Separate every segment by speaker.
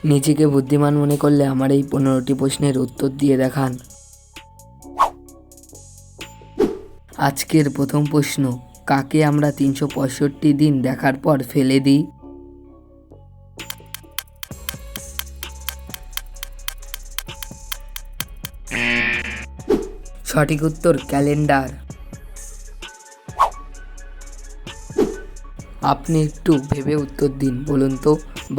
Speaker 1: নিজেকে বুদ্ধিমান মনে করলে আমার এই 15টি প্রশ্নের উত্তর দিয়ে দেখান। আজকের প্রথম প্রশ্ন, কাকে আমরা 365 দিন দেখার পর ফেলে দিই? সঠিক উত্তর ক্যালেন্ডার। আপনি একটু ভেবে উত্তর দিন। বলুন তো,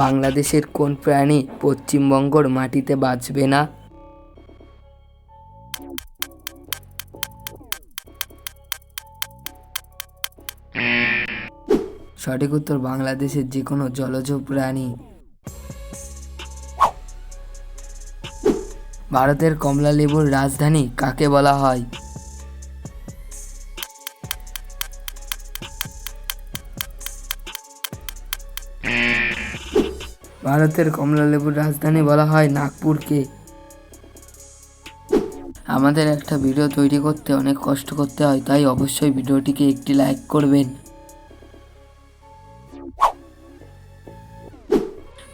Speaker 1: বাংলাদেশের কোন প্রাণী পশ্চিমবঙ্গর মাটিতে বাঁচবে না? সঠিক উত্তর বাংলাদেশের যে কোনো জলজ প্রাণী। ভারতের কমলা লেবুর রাজধানী কাকে বলা হয়? ভারতের কমলা লেবুর রাজধানী বলা হয় নাগপুরকে। আমাদের একটা ভিডিও তৈরি করতে অনেক কষ্ট করতে হয়, তাই অবশ্যই ভিডিওটিকে একটি লাইক করবেন।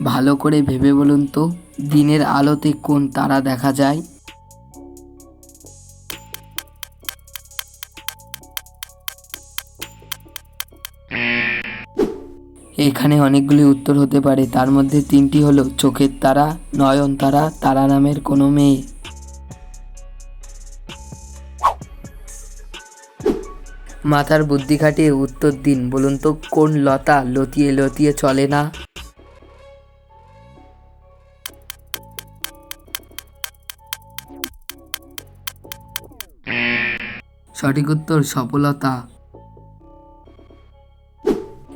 Speaker 1: ভালো করে ভেবে বলুন তো, দিনের আলোতে কোন তারা দেখা যায়? এখানে অনেকগুলি উত্তর হতে পারে, তার মধ্যে 3টি হলো চোখের তারা, নয়নতারা, তারা নামের কোনো মেয়ে। মাথার বুদ্ধি খাটিয়ে উত্তর দিন। বলুন তো, কোন লতা লতিয়ে লতিয়ে চলে না? সঠিক উত্তর সফলতা।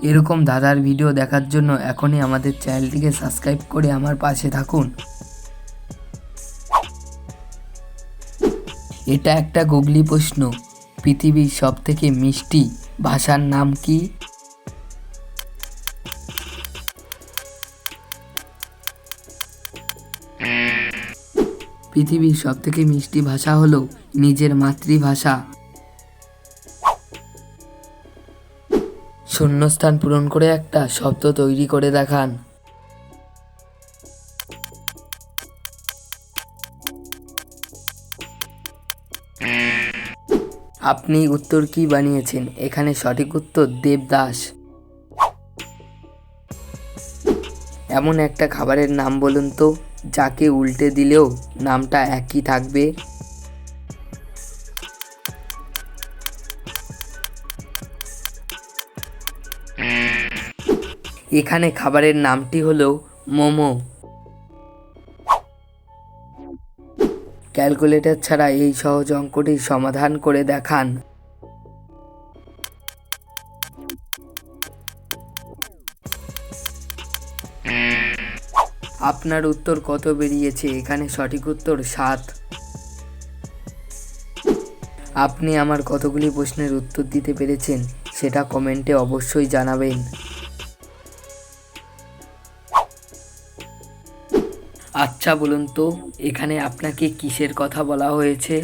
Speaker 1: এরকম দাদার ভিডিও দেখার জন্য এখনই আমাদের চ্যানেলটিকে সাবস্ক্রাইব করে আমার পাশে থাকুন। এটা একটা গুগলি প্রশ্ন, পৃথিবীর সবথেকে মিষ্টি ভাষার নাম কি? পৃথিবীর সবথেকে মিষ্টি ভাষা হলো নিজের মাতৃভাষা। শূন্যস্থান পূরণ করে একটা শব্দ তৈরি করে দেখান। আপনি উত্তর কি বানিয়েছেন? এখানে সঠিক উত্তর দেবদাস। এমন একটা খাবারের নাম বলুন তো, যাকে উল্টে দিলেও নামটা একই থাকবে। এখানে খাবারের নামটি হলো মোমো। ক্যালকুলেটর ছাড়া এই সহজ অঙ্কটির সমাধান করে দেখান। আপনার উত্তর কত বেরিয়েছে? এখানে সঠিক উত্তর 7। আপনি আমার কতগুলি প্রশ্নের উত্তর দিতে পেরেছেন সেটা কমেন্টে অবশ্যই জানাবেন। আচ্ছা বলুন তো, এখানে আপনাকে কিসের কথা বলা হয়েছে?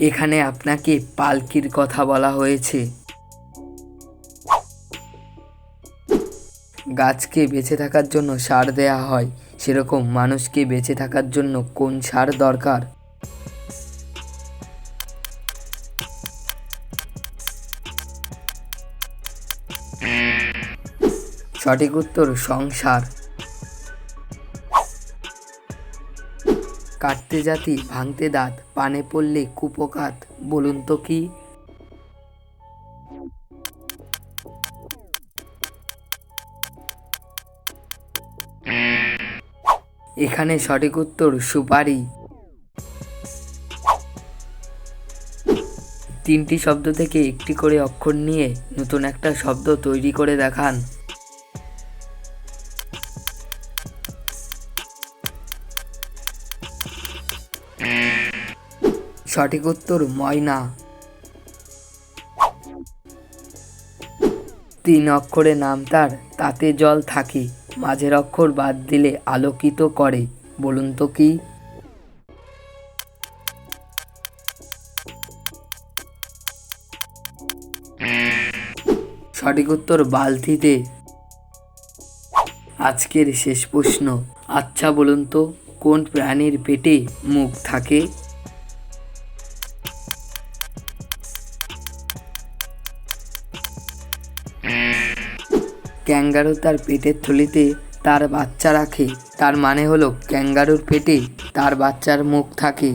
Speaker 1: এখানে আপনাকে পালকির কথা বলা হয়েছে। গাছকে বেঁচে থাকার জন্য সার দেয়া হয়, সেরকম মানুষকে বেঁচে থাকার জন্য কোন সার দরকার? সঠিক উত্তর সংসার। কাটতে জাতি ভাঙতে দাঁত, পানে পড়লে কুপোকাত, বলুন তো কি? এখানে সঠিক উত্তর সুপারি। 3টি শব্দ থেকে একটি করে অক্ষর নিয়ে নতুন একটা শব্দ তৈরি করে দেখান। সঠিক উত্তর ময়না। 3 অক্ষরে নাম তার, তাতে জল থাকে, মাঝের অক্ষর বাদ দিলে আলোকিত করে, বলুন তো কি? সঠিক উত্তর বালতিতে। আজকের শেষ প্রশ্ন, আচ্ছা বলুন তো কোন প্রাণীর পেটে মুখ থাকে? ক্যাঙ্গারু তার পেটের থলিতে তার বাচ্চা রাখে, তার মানে হলো ক্যাঙ্গারুর পেটে তার বাচ্চার মুখ থাকে।